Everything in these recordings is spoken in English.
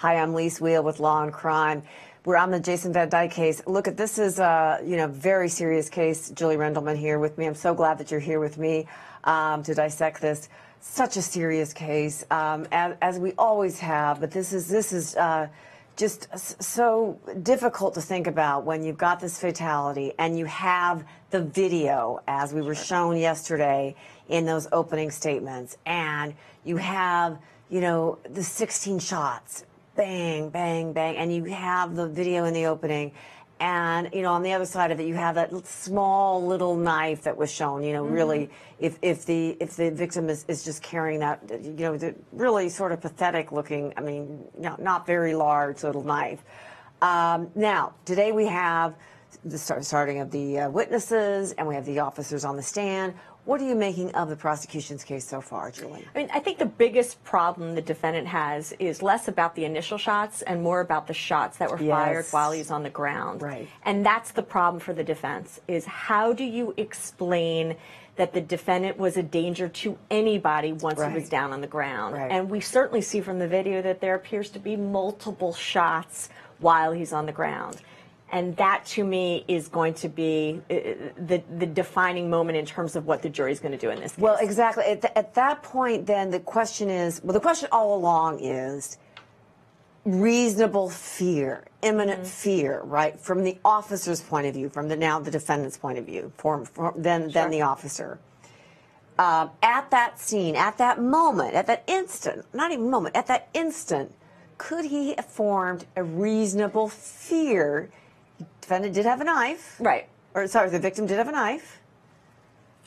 Hi, I'm Lis Wiehl with Law&Crime. We're on the Jason Van Dyke case. Look, this is a very serious case. Julie Rendelman here with me. I'm so glad that you're here with me to dissect this. Such a serious case, as we always have. But this is just so difficult to think about when you've got this fatality and you have the video, as we were shown yesterday in those opening statements, and you have, the 16 shots. Bang, bang, bang, and you have the video in the opening, and on the other side of it you have that small little knife that was shown. Really, if the victim is just carrying that, the really sort of pathetic looking, not very large little knife. Now today we have the starting of the witnesses, and we have the officers on the stand. What are you making of the prosecution's case so far, Julie? I think the biggest problem the defendant has is less about the initial shots and more about the shots that were fired while he's on the ground. Right. And that's the problem for the defense, is how do you explain that the defendant was a danger to anybody once he was down on the ground? Right. And we certainly see from the video that there appears to be multiple shots while he's on the ground. And that, to me, is going to be the defining moment in terms of what the jury's going to do in this case. Well, exactly. At that point, then, the question is, the question all along is reasonable fear, imminent fear, right? From the officer's point of view, from the defendant's point of view, then the officer. At that scene, at that moment, at that instant, not even moment, at that instant, could he have formed a reasonable fear? The defendant did have a knife. Right. Or, sorry, the victim did have a knife.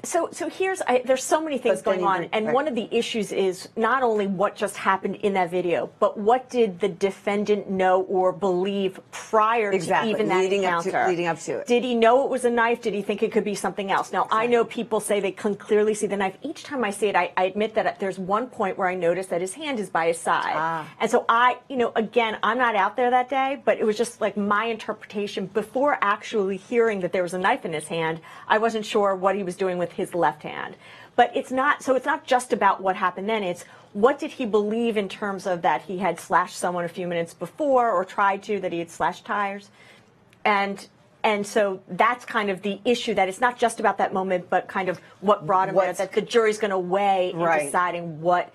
So there's so many things going on, and one of the issues is not only what just happened in that video, but what did the defendant know or believe prior to even that encounter? Leading up to it. Did he know it was a knife? Did he think it could be something else? Now, I know people say they can clearly see the knife. Each time I see it, I admit that there's one point where I notice that his hand is by his side. And so again, I'm not out there that day, but it was just like my interpretation. Before actually hearing that there was a knife in his hand, I wasn't sure what he was doing with his left hand. But it's not just about what happened then, it's what did he believe in terms of that he had slashed someone a few minutes before, or tried to, that he had slashed tires. And so that's kind of the issue, that it's not just about that moment, but kind of what brought him there, that the jury's going to weigh in deciding what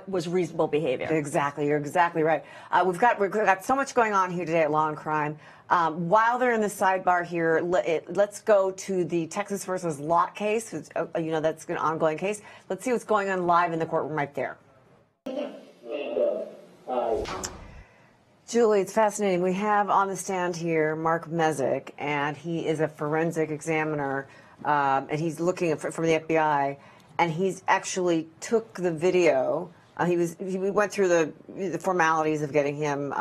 was reasonable behavior. Exactly, you're exactly right. We've got so much going on here today at Law&Crime. While they're in the sidebar here, let's go to the Texas versus Lott case. That's an ongoing case. Let's see what's going on live in the courtroom right there. Julie, it's fascinating. We have on the stand here Mark Mezek, and he is a forensic examiner, and he's looking from the FBI, and he's actually took the video. He went through the formalities of getting him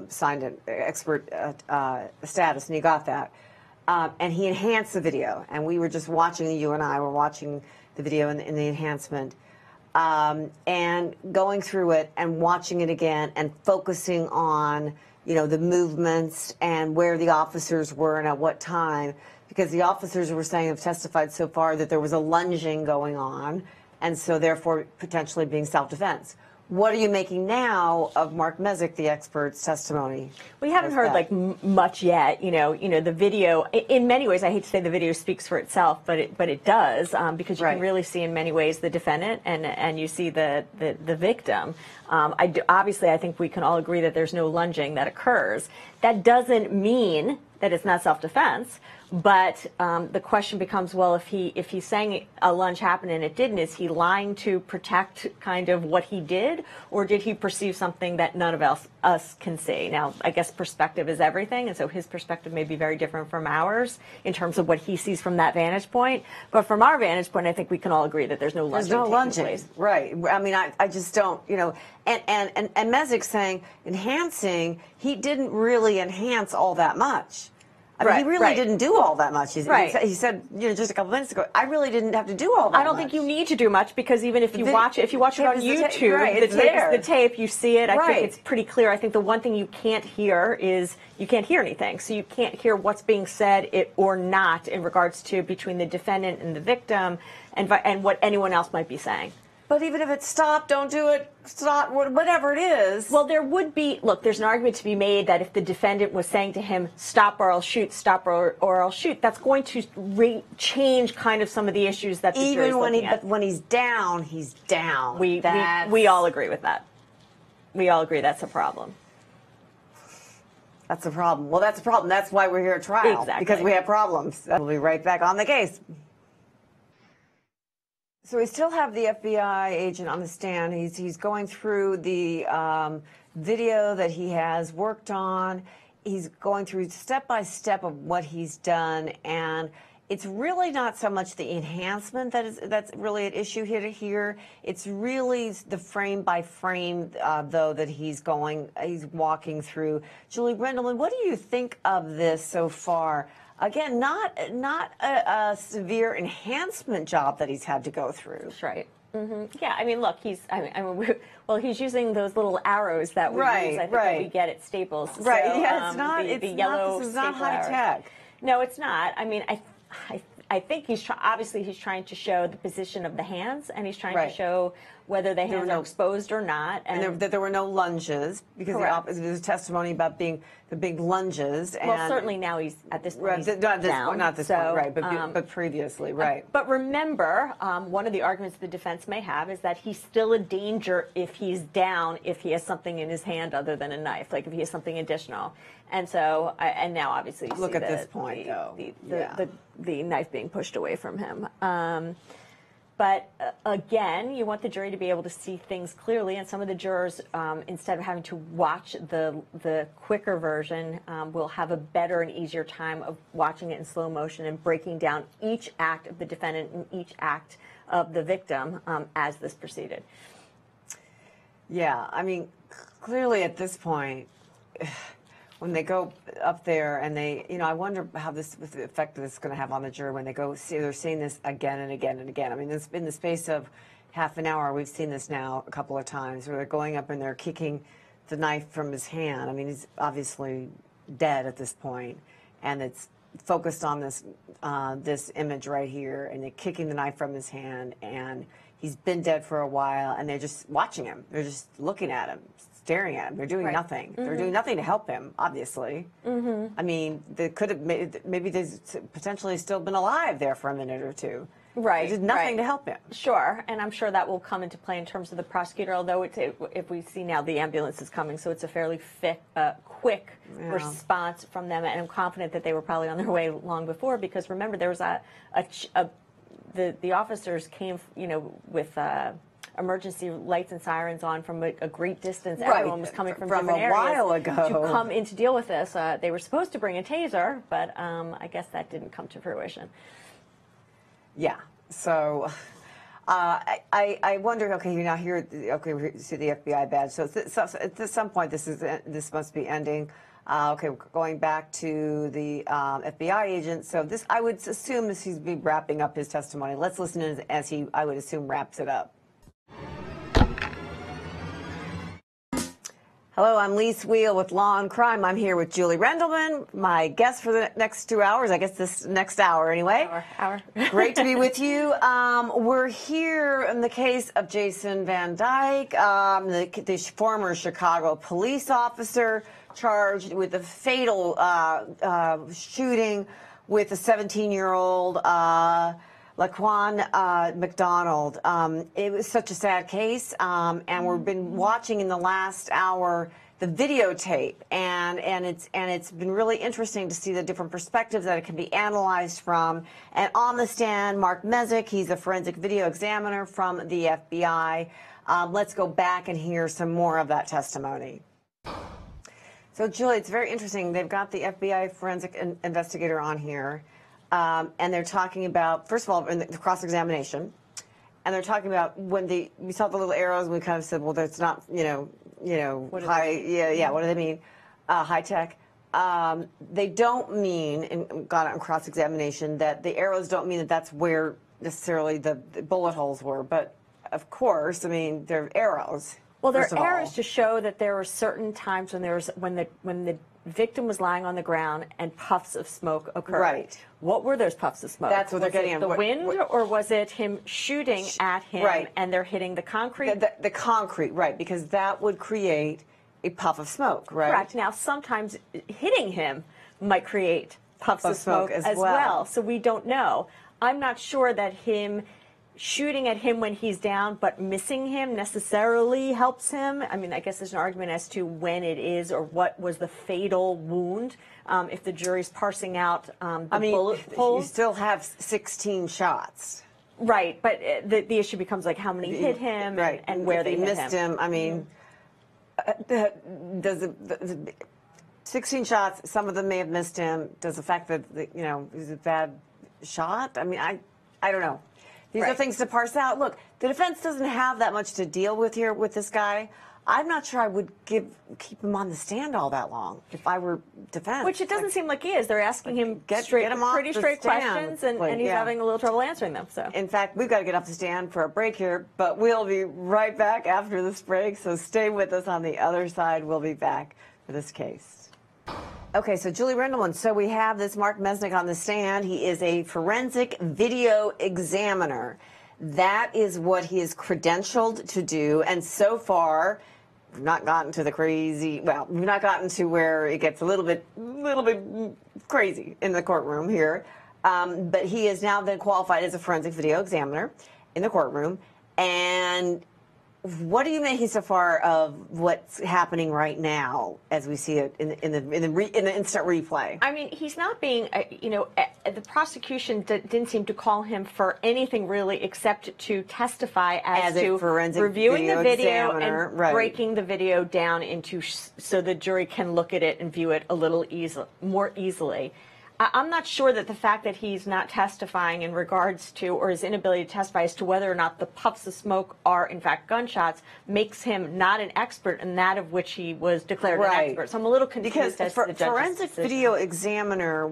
signed an expert status, and he got that. And he enhanced the video, and we were just watching, you and I were watching the video in the enhancement, and going through it and watching it again and focusing on, the movements and where the officers were and at what time, because the officers were saying, have testified so far that there was a lunging going on, and so therefore potentially being self-defense. What are you making now of Mark Mezek, the expert's testimony? We haven't heard much yet. The video, in many ways, I hate to say the video speaks for itself, but it does, because you can really see in many ways the defendant and you see the victim. Obviously, I think we can all agree that there's no lunging that occurs. That doesn't mean that it's not self-defense. But the question becomes, well, if he's saying a lunge happened and it didn't, is he lying to protect kind of what he did, or did he perceive something that none of us can see? Now, I guess perspective is everything, and so his perspective may be very different from ours in terms of what he sees from that vantage point. But from our vantage point, I think we can all agree that there's no lunging. There's no lunging, right? I mean, I just don't, And Mezek's saying enhancing, he didn't really enhance all that much. I mean, he really didn't do all that much. He said, just a couple minutes ago, I really didn't have to do all that much. I don't think you need to do much, because even if you watch it on YouTube, the tape, you see it. I think it's pretty clear. I think the one thing you can't hear is you can't hear anything. So you can't hear what's being said or not in regards to between the defendant and the victim and what anyone else might be saying. But even if it's stop, don't do it, stop, whatever it is. Well, there would be, look, there's an argument to be made that if the defendant was saying to him, stop or I'll shoot, stop or I'll shoot, that's going to change kind of some of the issues that the jury's looking at. But when he's down, he's down. We all agree with that. We all agree that's a problem. That's a problem. Well, that's a problem. That's why we're here at trial. Exactly. Because we have problems. We'll be right back on the case. So we still have the FBI agent on the stand. He's going through the video that he has worked on. He's going through step by step of what he's done, and it's really not so much the enhancement that's really at issue here. It's really the frame by frame, though, that he's walking through. Julie Rendelman, what do you think of this so far? Again, not a severe enhancement job that he's had to go through. That's right. Yeah, I mean, look, he's using those little arrows that we use, I think, that we get at Staples. Right. So, yeah, it's not. The yellow this is not high arrows. tech. No, it's not. I mean, I think obviously he's trying to show the position of the hands, and he's trying to show whether the hands are exposed or not. And that there were no lunges, because there's testimony about the big lunges. And well, certainly now he's at this point. Not this point, right? But previously, right? But remember, one of the arguments the defense may have is that he's still a danger if he's down, if he has something in his hand other than a knife, like if he has something additional. And so, and now obviously, you look see at this point, though, the knife being pushed away from him. But again, you want the jury to be able to see things clearly, and some of the jurors, instead of having to watch the quicker version, will have a better and easier time of watching it in slow motion and breaking down each act of the defendant and each act of the victim as this proceeded. Yeah, I mean, clearly at this point, when they go up there and they, I wonder how the effect this is going to have on the jury when they go see, they're seeing this again and again and again. I mean, in the space of half an hour, we've seen this now a couple of times where they're going up and they're kicking the knife from his hand. I mean, he's obviously dead at this point, and it's focused on this image right here, and they're kicking the knife from his hand, and he's been dead for a while, and they're just watching him. They're just looking at him, staring at him. They're doing nothing. They're doing nothing to help him, obviously. I mean, they could have maybe they've potentially still been alive there for a minute or two. Right. They did nothing to help him. Sure, and I'm sure that will come into play in terms of the prosecutor, although if we see now the ambulance is coming, so it's a fairly quick response from them, and I'm confident that they were probably on their way long before, because remember, there was the officers came, with emergency lights and sirens on from a great distance. Right. Everyone was coming from a different areas while ago to come in to deal with this. They were supposed to bring a taser, but I guess that didn't come to fruition. Yeah. So I wonder. Okay, you're now here. Okay, we see the FBI badge. So at some point, this must be ending. Okay, going back to the FBI agent. So this, I would assume, he's be wrapping up his testimony. Let's listen as he, I would assume, wraps it up. Hello, I'm Lis Wiehl with Law&Crime. I'm here with Julie Rendelman, my guest for the next 2 hours. I guess this next hour, anyway. Hour. Great to be with you. We're here in the case of Jason Van Dyke, the former Chicago police officer charged with a fatal shooting with a 17-year-old Laquan McDonald. It was such a sad case, and we've been watching in the last hour the videotape, and it's been really interesting to see the different perspectives that it can be analyzed from. And on the stand, Mark Mezek, he's a forensic video examiner from the FBI. Let's go back and hear some more of that testimony. So, Julie, it's very interesting. They've got the FBI forensic investigator on here. And they're talking about, first of all, in the cross-examination, and they're talking about when we saw the little arrows, and we kind of said, well, that's not, high, what do they mean? High tech. They don't mean, and got it on cross-examination, that the arrows don't mean that that's where necessarily the bullet holes were. But, of course, I mean, they're arrows. Well, they're arrows to show that there are certain times when victim was lying on the ground and puffs of smoke occurred. Right. What were those puffs of smoke? That's what they're getting at. The wind, or was it him shooting at him and they're hitting the concrete? The concrete, right, because that would create a puff of smoke, right? Correct. Now, sometimes hitting him might create puffs of smoke as well. So we don't know. I'm not sure that him shooting at him when he's down but missing him necessarily helps him. I mean, I guess there's an argument as to when it is or what was the fatal wound. If the jury's parsing out bullet holes. You still have 16 shots. Right, but the issue becomes like how many hit him and where they missed him. I mean, does 16 shots, some of them may have missed him. Does the fact that, he's a bad shot? I mean, I don't know. These are things to parse out. Look, the defense doesn't have that much to deal with here with this guy. I'm not sure I would keep him on the stand all that long if I were defense. Which it doesn't seem like he is. They're asking him pretty straight questions, and he's having a little trouble answering them. So, in fact, we've got to get off the stand for a break here, but we'll be right back after this break. So stay with us on the other side. We'll be back for this case. Okay, so Julie Rendelman. So we have this Mark Mesnick on the stand. He is a forensic video examiner. That is what he is credentialed to do. And so far, we've not gotten to the crazy. Well, we've not gotten to where it gets a little bit crazy in the courtroom here. But he has now been qualified as a forensic video examiner in the courtroom. And what do you make so far of what's happening right now as we see it in the instant replay? I mean, he's not being, the prosecution didn't seem to call him for anything really except to testify as to reviewing the video and breaking the video down into so the jury can look at it and view it a little more easily. I'm not sure that the fact that he's not testifying in regards to, or his inability to testify as to whether or not the puffs of smoke are in fact gunshots makes him not an expert in that of which he was declared an expert. So I'm a little confused as to the judge's forensic decision. video examiner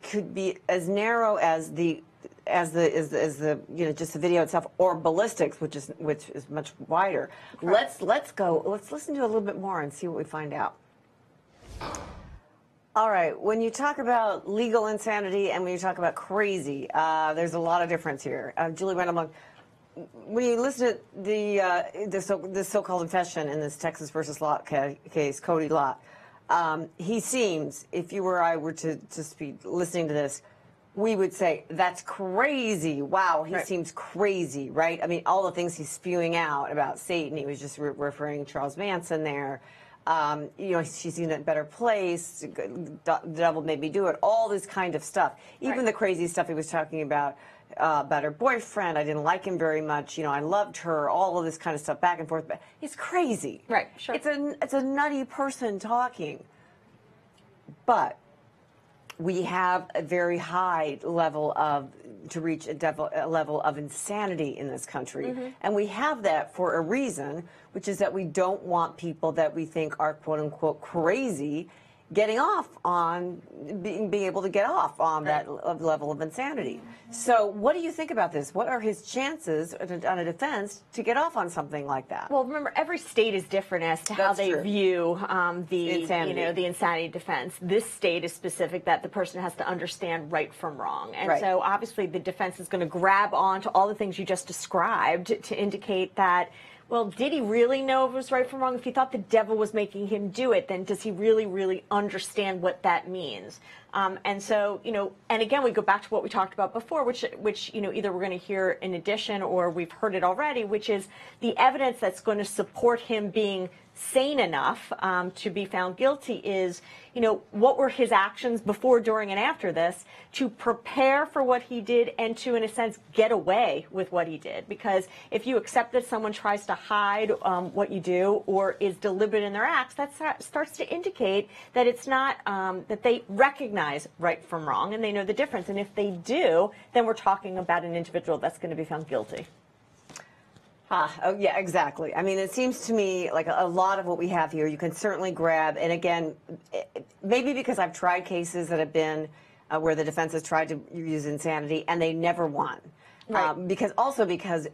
could be as narrow as just the video itself, or ballistics, which is much wider. Let's listen to a little bit more and see what we find out. All right, when you talk about legal insanity and when you talk about crazy, there's a lot of difference here. Julie Rendelman, when you listen to this so-called confession in this Texas versus Lott case, Cody Lott, he seems, if you or I were to just be listening to this, we would say, that's crazy. Wow, he seems crazy, right? I mean, all the things he's spewing out about Satan, he was just referring to Charles Manson there. She's in a better place, the devil made me do it, all this kind of stuff. Even the crazy stuff he was talking about her boyfriend, I didn't like him very much, I loved her, all of this kind of stuff back and forth. But it's crazy. Right, sure. It's a nutty person talking. But we have a very high level to reach a level of insanity in this country. And we have that for a reason, which is that we don't want people that we think are quote unquote crazy getting off on being able to get off on that level of insanity. So what do you think about this? What are his chances on a defense to get off on something like that? Well, remember, every state is different as to how they view the insanity defense. This state is specific that the person has to understand right from wrong. And so obviously the defense is going to grab on to all the things you just described to indicate that, well, did he really know it was right from wrong? If he thought the devil was making him do it, then does he really, really understand what that means? And so, and again, we go back to what we talked about before, which either we're going to hear in addition or we've heard it already, which is the evidence that's going to support him being sane enough to be found guilty is, what were his actions before, during, and after this to prepare for what he did and to, in a sense, get away with what he did. Because if you accept that someone tries to hide what you do or is deliberate in their acts, that starts to indicate that it's not, that they recognize right from wrong and they know the difference. And if they do, then we're talking about an individual that's going to be found guilty. Oh, yeah, exactly. I mean, it seems to me like a lot of what we have here, you can certainly grab. And again, maybe because I've tried cases that have been where the defense has tried to use insanity and they never won. Because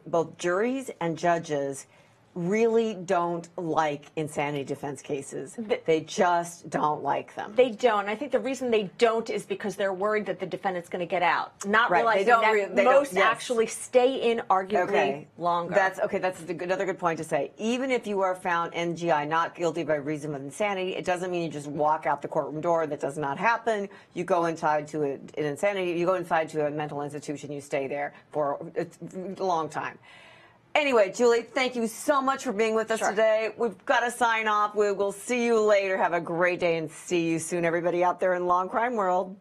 both juries and judges really don't like insanity defense cases. They just don't like them. They don't. I think the reason they don't is because they're worried that the defendant's going to get out, not Right. realizing that most actually stay in arguably longer. That's another good point to say. Even if you are found NGI not guilty by reason of insanity, it doesn't mean you just walk out the courtroom door. That does not happen. You go inside to an insanity. You go inside to a mental institution. You stay there for a long time. Anyway, Julie, thank you so much for being with us today. We've got to sign off. We will see you later. Have a great day and see you soon, everybody out there in Law and Crime World.